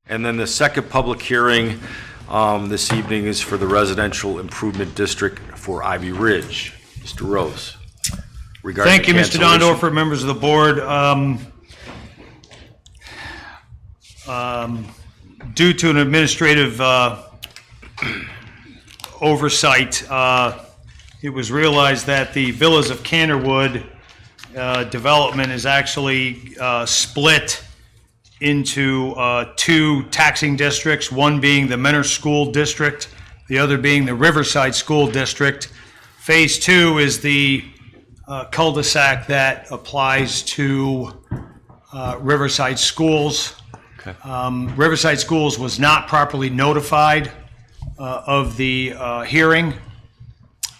And then the second public hearing this evening is for the Residential Improvement District for Ivy Ridge. Mr. Rose. Thank you, Mr. Dondorfer, members of the board. Due to an administrative oversight, it was realized that the Villas of Canterwood development is actually split into two taxing districts, one being the Menor School District, the other being the Riverside School District. Phase 2 is the cul-de-sac that applies to Riverside Schools. Okay. Riverside Schools was not properly notified of the hearing.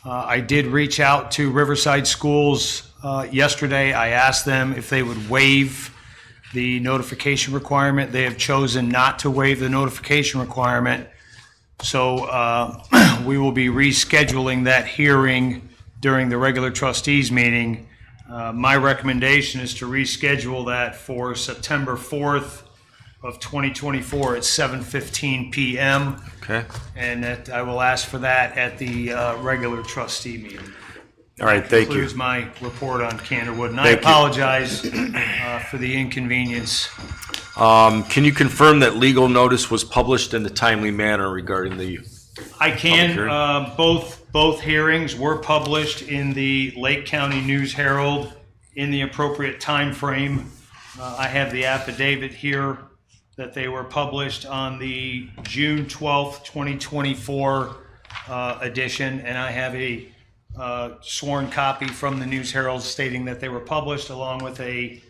I did reach out to Riverside Schools yesterday. I asked them if they would waive the notification requirement. They have chosen not to waive the notification requirement. So we will be rescheduling that hearing during the regular trustees meeting. My recommendation is to reschedule that for September 4th of 2024 at 7:15 p.m. Okay. And that I will ask for that at the regular trustee meeting. All right, thank you. Concludes my report on Canterwood, and I apologize for the inconvenience. Can you confirm that legal notice was published in a timely manner regarding the... I can. Both hearings were published in the Lake County News Herald in the appropriate time frame. I have the affidavit here that they were published on the June 12th, 2024 edition, and I have a sworn copy from the News Herald stating that they were published, along with a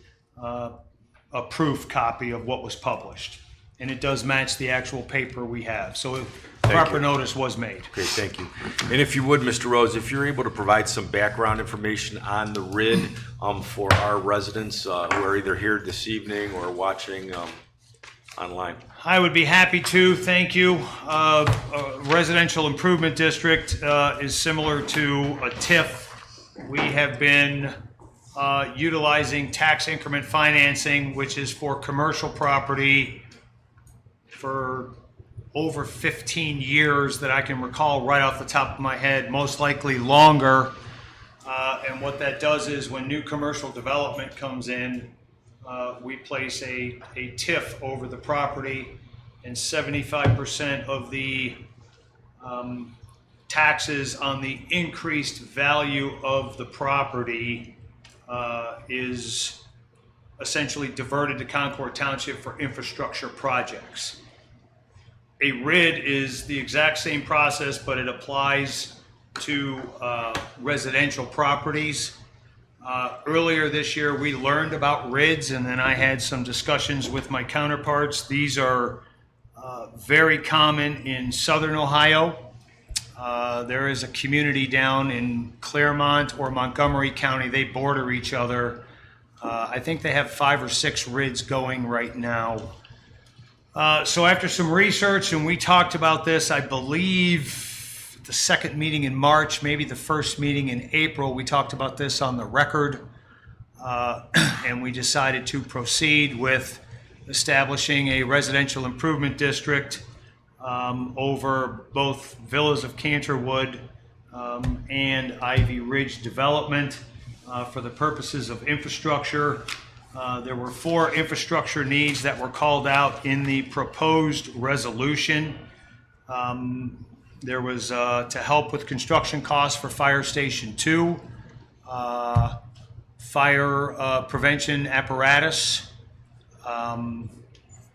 proof copy of what was published. And it does match the actual paper we have. So proper notice was made. Okay, thank you. And if you would, Mr. Rose, if you're able to provide some background information on the RID for our residents who are either here this evening or watching online. I would be happy to. Thank you. A residential improvement district is similar to a TIF. We have been utilizing tax increment financing, which is for commercial property, for over 15 years that I can recall right off the top of my head, most likely longer. And what that does is when new commercial development comes in, we place a TIF over the property, and 75% of the taxes on the increased value of the property is essentially diverted to Concord Township for infrastructure projects. A RID is the exact same process, but it applies to residential properties. Earlier this year, we learned about RIDs, and then I had some discussions with my counterparts. These are very common in Southern Ohio. There is a community down in Claremont or Montgomery County. They border each other. I think they have 5 or 6 RIDs going right now. So after some research, and we talked about this, I believe the second meeting in March, maybe the first meeting in April, we talked about this on the record, and we decided to proceed with establishing a residential improvement district over both Villas of Canterwood and Ivy Ridge development for the purposes of infrastructure. There were 4 infrastructure needs that were called out in the proposed resolution. There was to help with construction costs for Fire Station 2, fire prevention apparatus,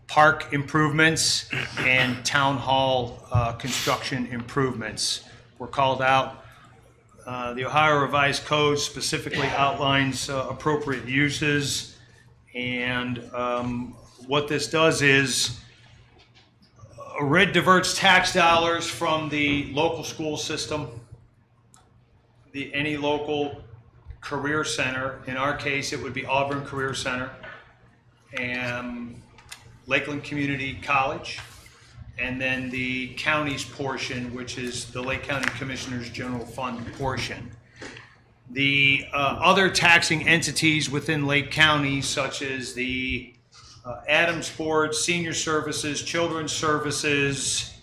park improvements, and town hall construction improvements were called out. The Ohio Revised Code specifically outlines appropriate uses, and what this does is a RID diverts tax dollars from the local school system, any local career center. In our case, it would be Auburn Career Center and Lakeland Community College, and then the county's portion, which is the Lake County Commissioners General Fund portion. The other taxing entities within Lake County, such as the Adams Board, Senior Services, Children's Services,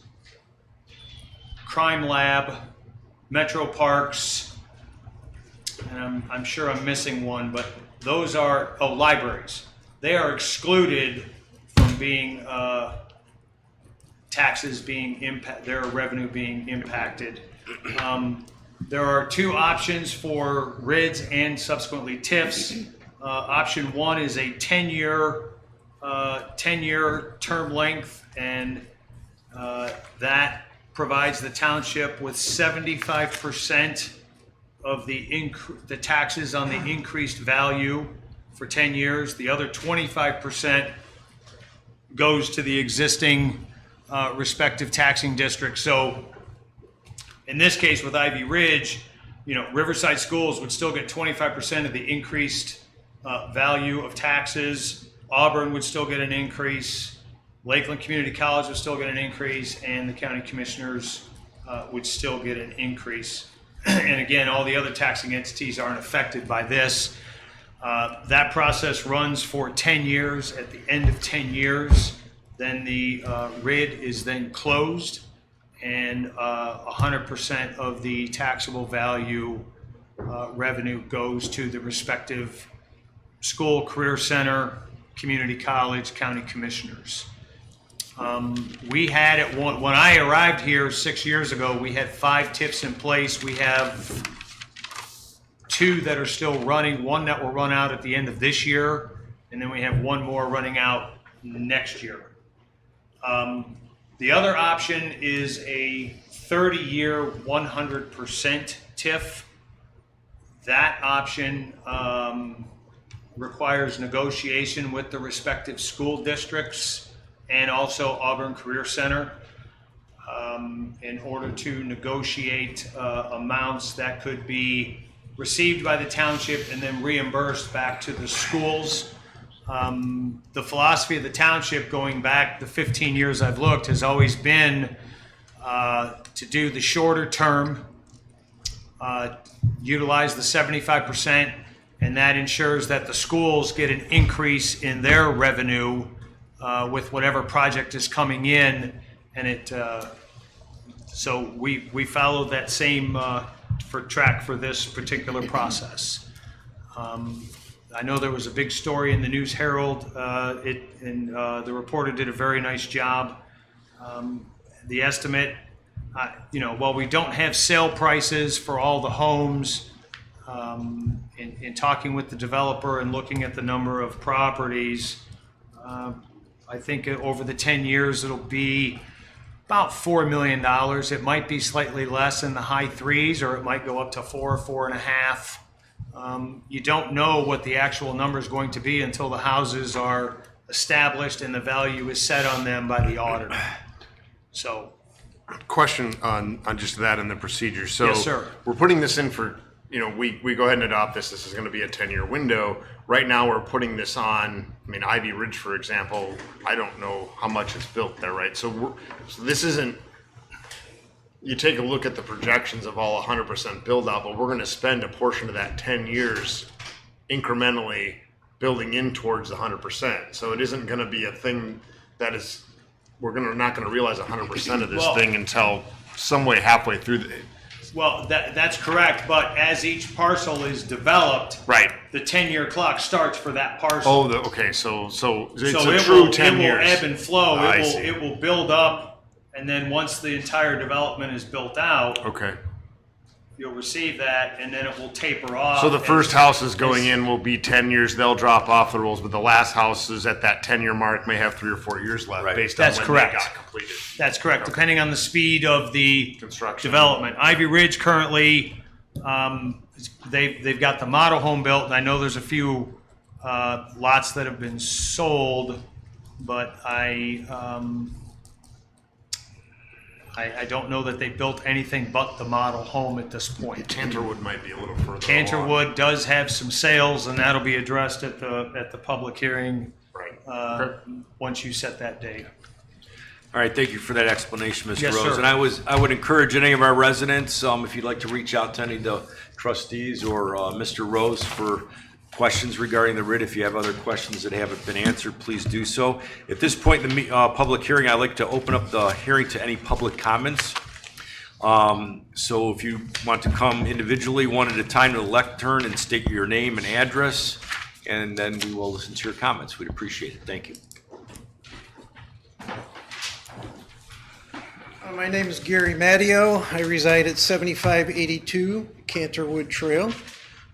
Crime Lab, Metro Parks, and I'm sure I'm missing one, but those are, libraries. They are excluded from being, taxes being their revenue being impacted. There are two options for RIDs and subsequently TIFs. Option one is a 10-year term length, and that provides the township with 75% of the taxes on the increased value for 10 years. The other 25% goes to the existing respective taxing districts. So in this case with Ivy Ridge, Riverside Schools would still get 25% of the increased value of taxes. Auburn would still get an increase. Lakeland Community College would still get an increase, and the county commissioners would still get an increase. And again, all the other taxing entities aren't affected by this. That process runs for 10 years. At the end of 10 years, then the RID is then closed, and 100% of the taxable value revenue goes to the respective school, career center, community college, county commissioners. We had when I arrived here 6 years ago, we had 5 TIFs in place. We have 2 that are still running, 1 that will run out at the end of this year, and then we have 1 more running out next year. The other option is a 30-year 100% TIF. That option requires negotiation with the respective school districts and also Auburn Career Center in order to negotiate amounts that could be received by the township and then reimbursed back to the schools. The philosophy of the township going back the 15 years I've looked has always been to do the shorter term, utilize the 75%, and that ensures that the schools get an increase in their revenue with whatever project is coming in, and so we followed that same track for this particular process. I know there was a big story in the News Herald, and the reporter did a very nice job. The estimate, while we don't have sale prices for all the homes, in talking with the developer and looking at the number of properties, I think over the 10 years it'll be about $4 million. It might be slightly less in the high 3s, or it might go up to 4, 4.5. You don't know what the actual number is going to be until the houses are established and the value is set on them by the auditor. So, Question on just that and the procedure. So Yes, sir. We're putting this in for, we go ahead and adopt this. This is going to be a 10-year window. Right now we're putting this on, Ivy Ridge, for example, I don't know how much it's built there, right? So this isn't, you take a look at the projections of all 100% build out, but we're going to spend a portion of that 10 years incrementally building in towards the 100%. So it isn't going to be a thing that is, not going to realize 100% of this thing until some way halfway through well, that's correct, but as each parcel is developed, right. the 10-year clock starts for that parcel. Oh, okay. So it's So a true 10 years. It will ebb and flow. I see. It will build up, and then once the entire development is built out, Okay. you'll receive that, and then it will taper off. So the first houses going in will be 10 years. They'll drop off the rolls, but the last houses at that 10-year mark may have 3 or 4 years left, Right. based That's on when correct. they got completed. That's correct, depending on the speed of the Construction. development. Ivy Ridge currently, they've got the model home built, and I know there's a few lots that have been sold, but I don't know that they built anything but the model home at this point. Canterwood might be a little further along. Canterwood does have some sales, and that'll be addressed at the public hearing Right. once you set that date. All right, thank you for that explanation, Mr. Yes, Rose. sir. And I would encourage any of our residents, if you'd like to reach out to any of the trustees or Mr. Rose for questions regarding the writ. If you have other questions that haven't been answered, please do so. At this point in the public hearing, I'd like to open up the hearing to any public comments. So if you want to come individually, one at a time to the lectern and state your name and address, and then we will listen to your comments. We'd appreciate it. Thank you. My name is Gary Matteo. I reside at 7582 Canterwood Trail,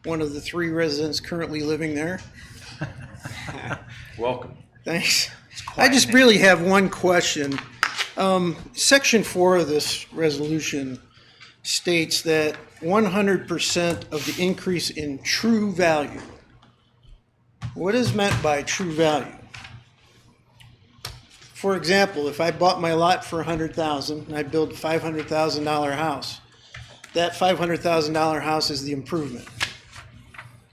one of the 3 residents currently living there. Welcome. Thanks. I just really have one question. Section 4 of this resolution states that 100% of the increase in true value. What is meant by true value? For example, if I bought my lot for $100,000 and I build a $500,000 house, that $500,000 house is the improvement.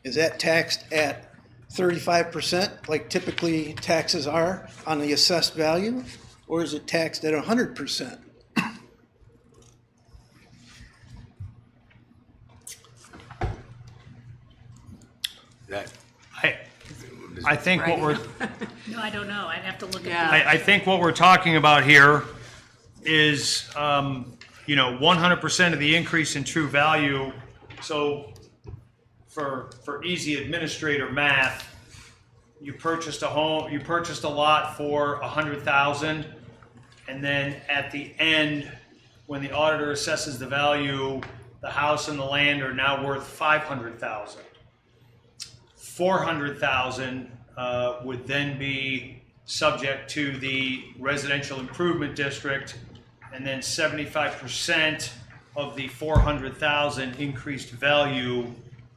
Is that taxed at 35%, like typically taxes are on the assessed value, or is it taxed at 100%? That, I think what we're, No, I don't know. I'd have to look at Yeah. I think what we're talking about here is, 100% of the increase in true value. So for easy administrator math, you purchased a home, you purchased a lot for $100,000, and then at the end, when the auditor assesses the value, the house and the land are now worth $500,000. $400,000 would then be subject to the residential improvement district, and then 75% of the $400,000 increased value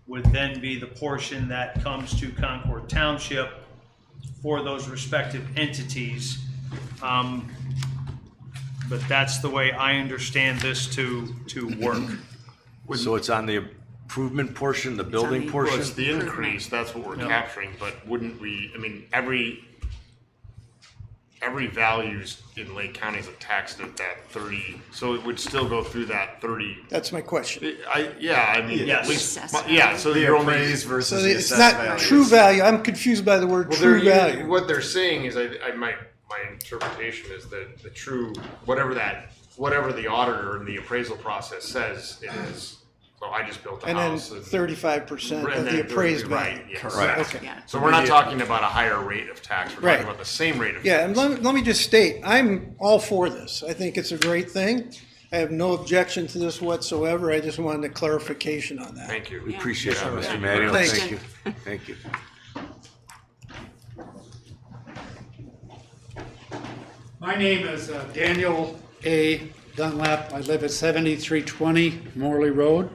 would then be the portion that comes to Concord Township for those respective entities. But that's the way I understand this to work. so it's on the improvement portion, the building the- Well, portion? it's the increase, that's what we're capturing, but wouldn't we, I mean, every values in Lake County is taxed at that 30, so it would still go through that 30. That's my question. I mean, Yes. at least, Assessed yeah, so you're only. appraised versus So the it's assessed not value. true value. I'm confused by the word Well, true they're value. what they're saying is, my interpretation is that the true, whatever the auditor in the appraisal process says it is. So I just built a And then house. 35% and of then the appraised 30, value. right, yes. Correct. Okay. Yeah. So we're not talking about a higher rate of tax, we're Right. talking about the same rate of Yeah, tax. and let me just state, I'm all for this. I think it's a great thing. I have no objection to this whatsoever. I just wanted a clarification on that. Thank you. We appreciate that, Yeah. Mr. Matteo. Thanks. Thank you. Thank you. My name is Daniel A. Dunlap. I live at 7320 Morley Road.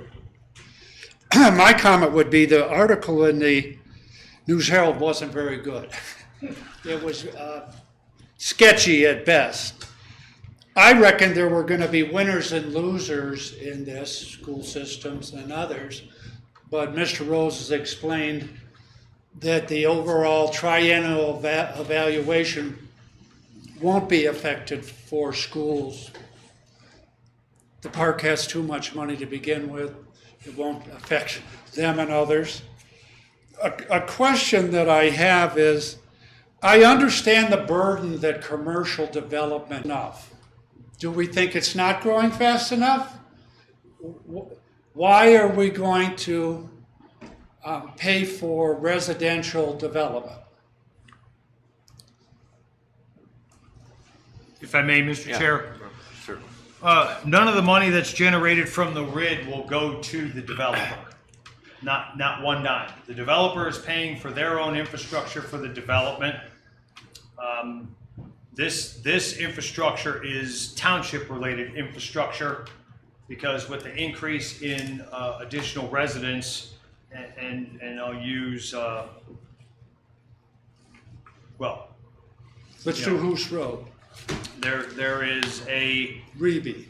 My comment would be the article in the News Herald wasn't very good. It was sketchy at best. I reckon there were going to be winners and losers in this, school systems and others, but Mr. Rose has explained that the overall triennial evaluation won't be affected for schools. The park has too much money to begin with. It won't affect them and others. A question that I have is, I understand the burden that commercial development enough. Do we think it's not growing fast enough? Why are we going to pay for residential development? If I may, Mr. Chair. Sure. None of the money that's generated from the RID will go to the developer. Not one dime. The developer is paying for their own infrastructure for the development. This infrastructure is township-related infrastructure because with the increase in additional residents, and I'll use, Let's do Hoos Road, there is a Reby.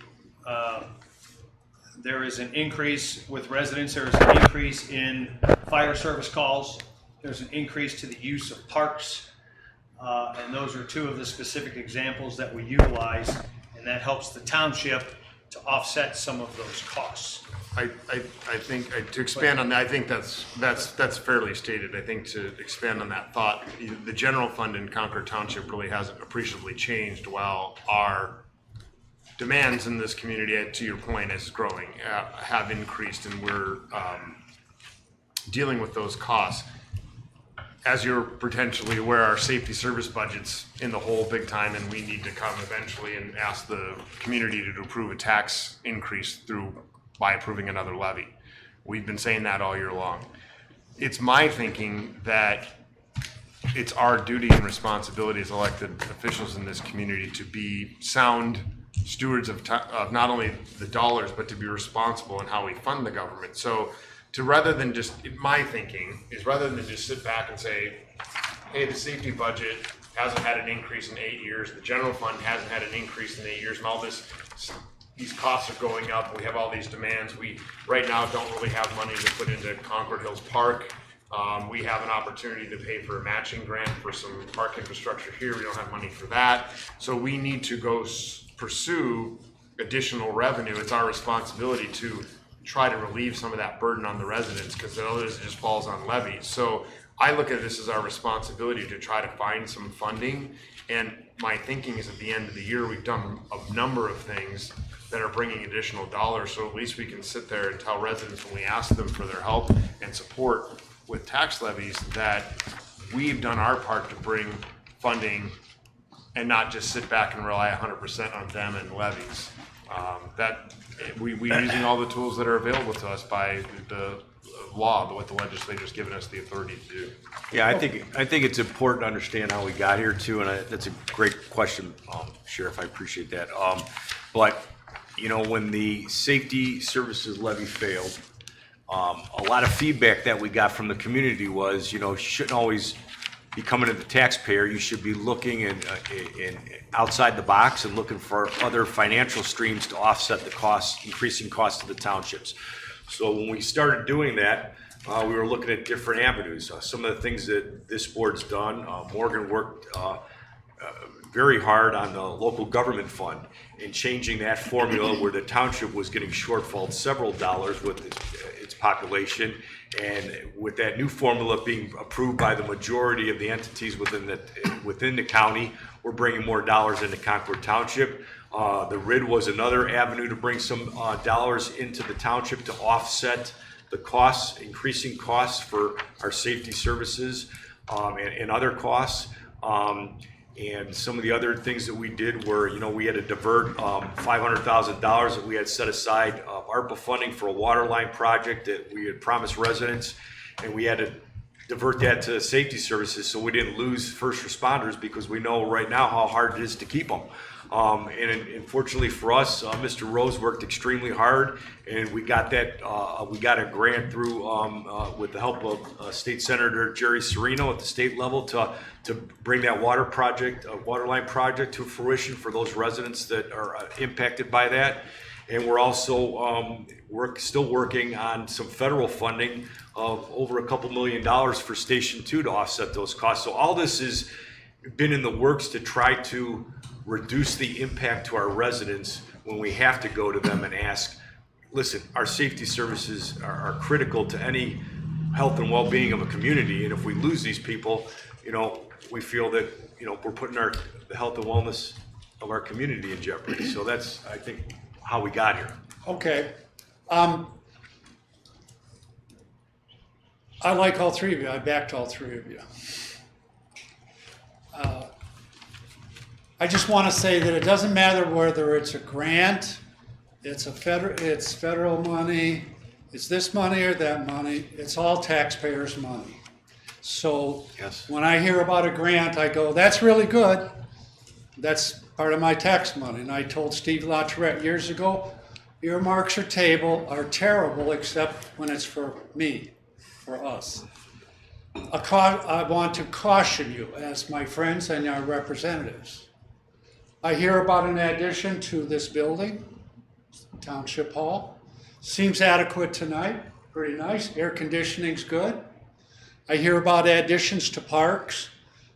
there is an increase with residents, there is an increase in fire service calls, there's an increase to the use of parks, and those are two of the specific examples that we utilize, and that helps the township to offset some of those costs. I think, to expand on that, I think that's fairly stated. I think to expand on that thought, the general fund in Concord Township really hasn't appreciably changed while our demands in this community, to your point, is growing, have increased, and we're dealing with those costs. As you're potentially aware, our safety service budget's in the hole big time, and we need to come eventually and ask the community to approve a tax increase by approving another levy. We've been saying that all year long. It's my thinking that it's our duty and responsibility as elected officials in this community to be sound stewards of not only the dollars, but to be responsible in how we fund the government. So rather than just sit back and say, hey, the safety budget hasn't had an increase in 8 years, the general fund hasn't had an increase in 8 years, and all these costs are going up, we have all these demands, we right now don't really have money to put into Concord Hills Park. We have an opportunity to pay for a matching grant for some park infrastructure here, we don't have money for that. So we need to go pursue additional revenue. It's our responsibility to try to relieve some of that burden on the residents, because otherwise it just falls on levies. So I look at this as our responsibility to try to find some funding, and my thinking is at the end of the year we've done a number of things that are bringing additional dollars, so at least we can sit there and tell residents when we ask them for their help and support with tax levies that we've done our part to bring funding and not just sit back and rely 100% on them and levies. We're using all the tools that are available to us by the law, what the legislature's given us the authority to do. Yeah, I think it's important to understand how we got here too, and that's a great question, Sheriff. I appreciate that. But you know, when the safety services levy failed, a lot of feedback that we got from the community was, you know, you shouldn't always be coming to the taxpayer. You should be looking in outside the box and looking for other financial streams to offset the costs, increasing costs to the townships. So when we started doing that, we were looking at different avenues. Some of the things that this board's done, Morgan worked very hard on the local government fund and changing that formula where the township was getting shortfalled several dollars with its population. And with that new formula being approved by the majority of the entities within the county, we're bringing more dollars into Concord Township. The RID was another avenue to bring some dollars into the township to offset the costs, increasing costs for our safety services and other costs. And some of the other things that we did were, you know, we had to divert $500,000 that we had set aside ARPA funding for a water line project that we had promised residents, and we had to divert that to safety services so we didn't lose first responders, because we know right now how hard it is to keep them. And unfortunately for us, Mr. Rose worked extremely hard, and we got that. We got a grant through with the help of State Senator Jerry Serino at the state level to bring that water line project to fruition for those residents that are impacted by that. And we're also still working on some federal funding of over a couple $1 million for Station 2 to offset those costs. So all this has been in the works to try to reduce the impact to our residents when we have to go to them and ask, listen, our safety services are critical to any health and well-being of a community. And if we lose these people, you know, we feel that, you know, we're putting the health and wellness of our community in jeopardy. So that's, I think, how we got here. Okay. I like all three of you. I backed all three of you. I just want to say that it doesn't matter whether it's a grant, it's federal money, it's this money or that money, it's all taxpayers' money. So Yes. when I hear about a grant, I go, that's really good. That's part of my tax money. And I told Steve LaTourette years ago, earmarks are terrible except when it's for me, for us. I want to caution you as my friends and our representatives. I hear about an addition to this building, Township Hall. Seems adequate tonight, pretty nice. Air conditioning's good. I hear about additions to parks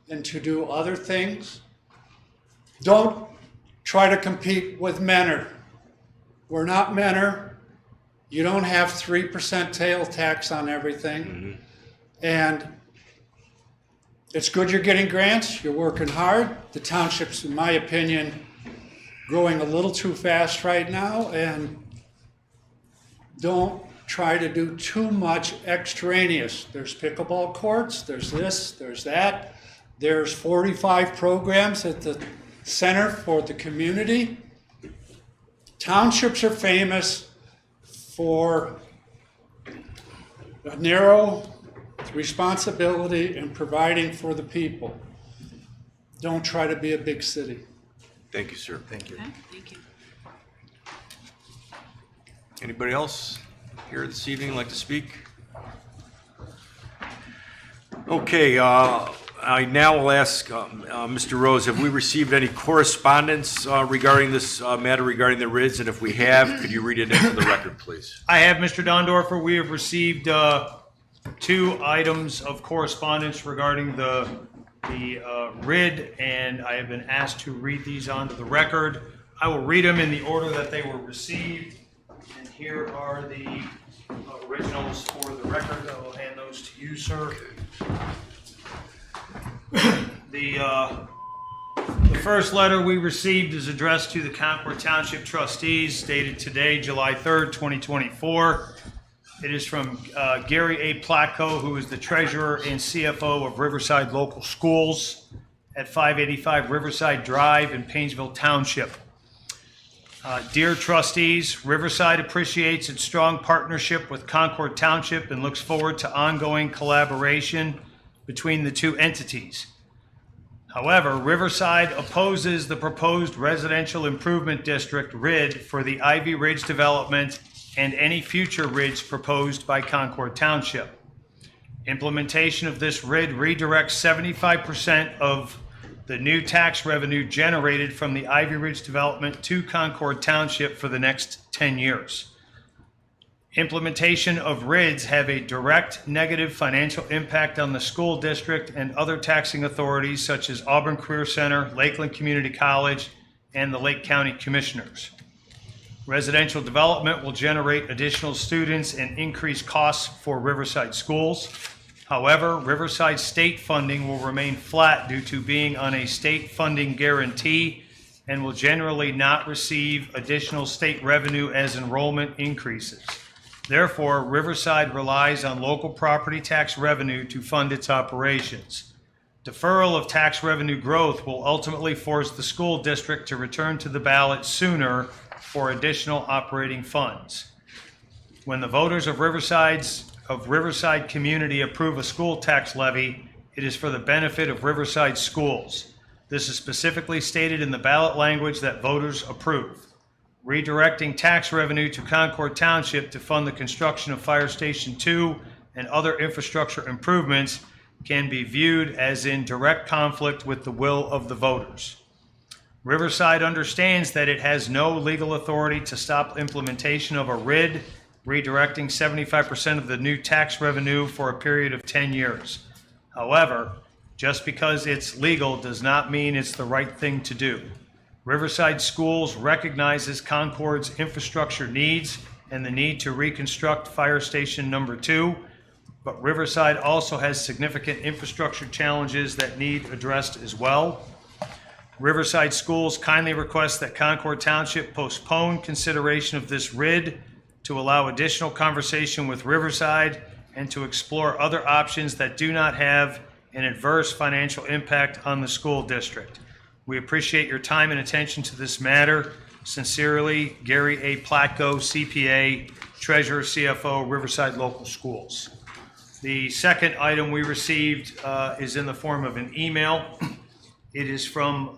and to do other things. Don't try to compete with Menor. We're not Menor. You don't have 3% tail tax on everything. And it's good you're getting grants, you're working hard. The township's, in my opinion, growing a little too fast right now, and don't try to do too much extraneous. There's pickleball courts, there's this, there's that. There's 45 programs at the center for the community. Townships are famous for a narrow responsibility in providing for the people. Don't try to be a big city. Thank you, sir. Thank you. Okay, thank you. Anybody else here this evening like to speak? Okay, I now will ask Mr. Rose, have we received any correspondence regarding this matter regarding the RIDS? And if we have, could you read it into the record, please? I have, Mr. Dondorfer, we have received 2 items of correspondence regarding the RID, and I have been asked to read these onto the record. I will read them in the order that they were received, and here are the originals for the record. I will hand those to you, sir. The first letter we received is addressed to the Concord Township trustees, dated today, July 3rd, 2024. It is from Gary A. Platko, who is the treasurer and CFO of Riverside Local Schools at 585 Riverside Drive in Painesville Township. Dear trustees, Riverside appreciates its strong partnership with Concord Township and looks forward to ongoing collaboration between the 2 entities. However, Riverside opposes the proposed Residential Improvement District, RID, for the Ivy Ridge development and any future RIDs proposed by Concord Township. Implementation of this RID redirects 75% of the new tax revenue generated from the Ivy Ridge development to Concord Township for the next 10 years. Implementation of RIDs have a direct negative financial impact on the school district and other taxing authorities such as Auburn Career Center, Lakeland Community College, and the Lake County Commissioners. Residential development will generate additional students and increase costs for Riverside schools. However, Riverside state funding will remain flat due to being on a state funding guarantee and will generally not receive additional state revenue as enrollment increases. Therefore, Riverside relies on local property tax revenue to fund its operations. Deferral of tax revenue growth will ultimately force the school district to return to the ballot sooner for additional operating funds. When the voters of Riverside community approve a school tax levy, it is for the benefit of Riverside schools. This is specifically stated in the ballot language that voters approve. Redirecting tax revenue to Concord Township to fund the construction of Fire Station 2 and other infrastructure improvements can be viewed as in direct conflict with the will of the voters. Riverside understands that it has no legal authority to stop implementation of a RID, redirecting 75% of the new tax revenue for a period of 10 years. However, just because it's legal does not mean it's the right thing to do. Riverside Schools recognizes Concord's infrastructure needs and the need to reconstruct Fire Station number 2, but Riverside also has significant infrastructure challenges that need addressed as well. Riverside Schools kindly request that Concord Township postpone consideration of this RID to allow additional conversation with Riverside and to explore other options that do not have an adverse financial impact on the school district. We appreciate your time and attention to this matter. Sincerely, Gary A. Platko, CPA, Treasurer, CFO, Riverside Local Schools. The second item we received is in the form of an email. It is from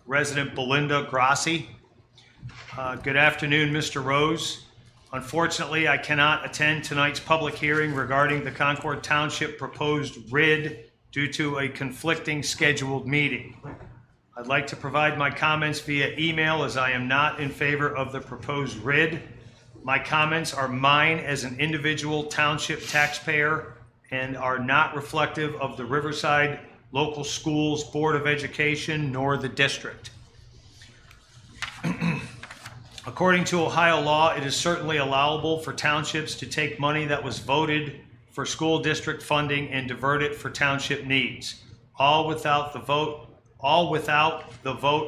resident Belinda Grassi. Good afternoon, Mr. Rose. Unfortunately, I cannot attend tonight's public hearing regarding the Concord Township proposed RID due to a conflicting scheduled meeting. I'd like to provide my comments via email as I am not in favor of the proposed RID. My comments are mine as an individual township taxpayer and are not reflective of the Riverside Local Schools Board of Education nor the district. According to Ohio law, it is certainly allowable for townships to take money that was voted for school district funding and divert it for township needs, all without the vote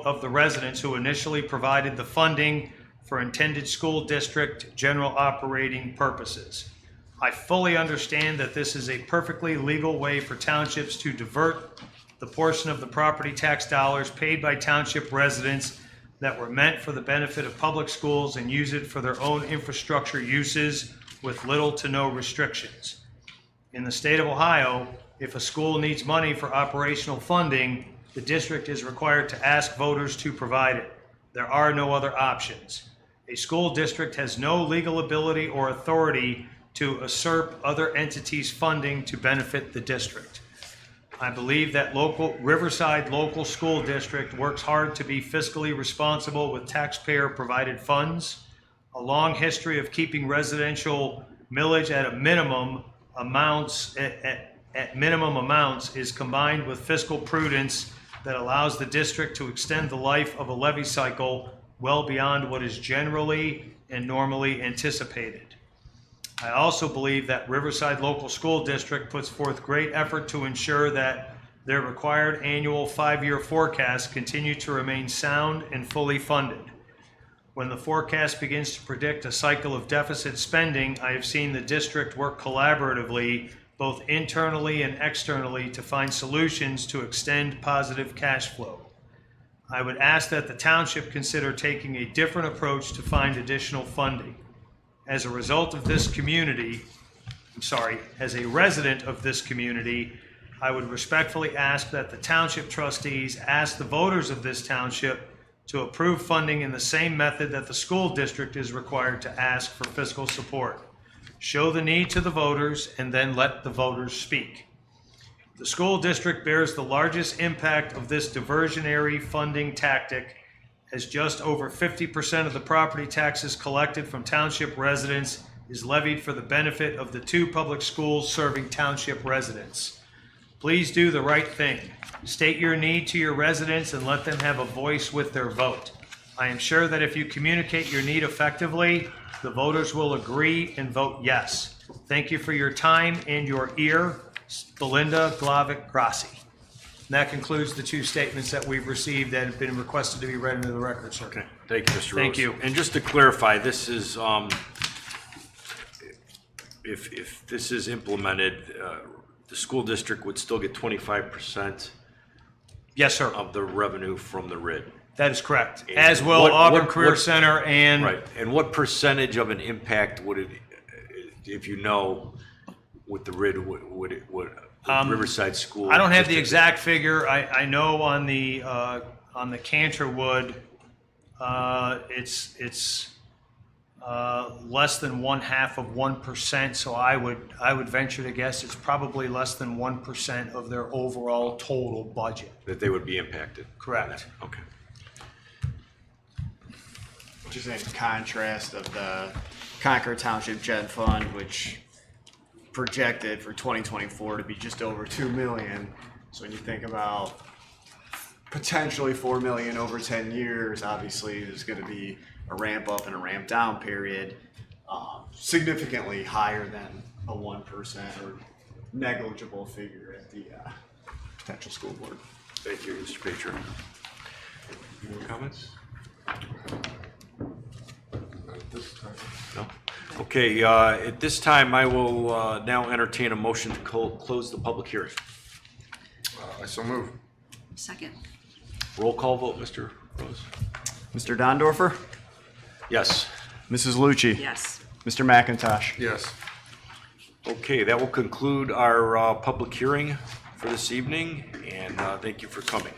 of the residents who initially provided the funding for intended school district general operating purposes. I fully understand that this is a perfectly legal way for townships to divert the portion of the property tax dollars paid by township residents that were meant for the benefit of public schools and use it for their own infrastructure uses with little to no restrictions. In the state of Ohio, if a school needs money for operational funding, the district is required to ask voters to provide it. There are no other options. A school district has no legal ability or authority to usurp other entities' funding to benefit the district. I believe that Riverside Local School District works hard to be fiscally responsible with taxpayer-provided funds. A long history of keeping residential millage at minimum amounts is combined with fiscal prudence that allows the district to extend the life of a levy cycle well beyond what is generally and normally anticipated. I also believe that Riverside Local School District puts forth great effort to ensure that their required annual 5-year forecasts continue to remain sound and fully funded. When the forecast begins to predict a cycle of deficit spending, I have seen the district work collaboratively, both internally and externally, to find solutions to extend positive cash flow. I would ask that the township consider taking a different approach to find additional funding. As a resident of this community, I would respectfully ask that the township trustees ask the voters of this township to approve funding in the same method that the school district is required to ask for fiscal support. Show the need to the voters and then let the voters speak. The school district bears the largest impact of this diversionary funding tactic, as just over 50% of the property taxes collected from township residents is levied for the benefit of the 2 public schools serving township residents. Please do the right thing. State your need to your residents and let them have a voice with their vote. I am sure that if you communicate your need effectively, the voters will agree and vote yes. Thank you for your time and your ear. Belinda Glavick Grassi. And that concludes the 2 statements that we've received that have been requested to be read into the record, sir. Okay, thank you, Mr. Rose. Thank you. And just to clarify, this is, if this is implemented, the school district would still get 25% Yes, sir. of the revenue from the RID. That is correct. And As will what- Auburn what- Career what- Center and Right, and what percentage of an impact would it, if you know, with the RID, would Riverside School? I don't have the District- exact figure. I know on the Canterwood, it's less than 0.5%. So I would venture to guess it's probably less than 1% of their overall total budget. That they would be impacted. Correct. Okay. Which is in contrast of the Concord Township Gen Fund, which projected for 2024 to be just over 2 million. So when you think about potentially 4 million over 10 years, obviously there's going to be a ramp up and a ramp down period, significantly higher than a 1% or negligible figure at the potential school board. Thank you, Mr. Patriot. Any more comments? No? Okay, at this time, I will now entertain a motion to close the public hearing. I so move. Second. Roll call vote, Mr. Rose? Mr. Dondorfer, Yes. Mrs. Lucci, Yes. Mr. McIntosh. Yes. Okay, that will conclude our public hearing for this evening, and thank you for coming.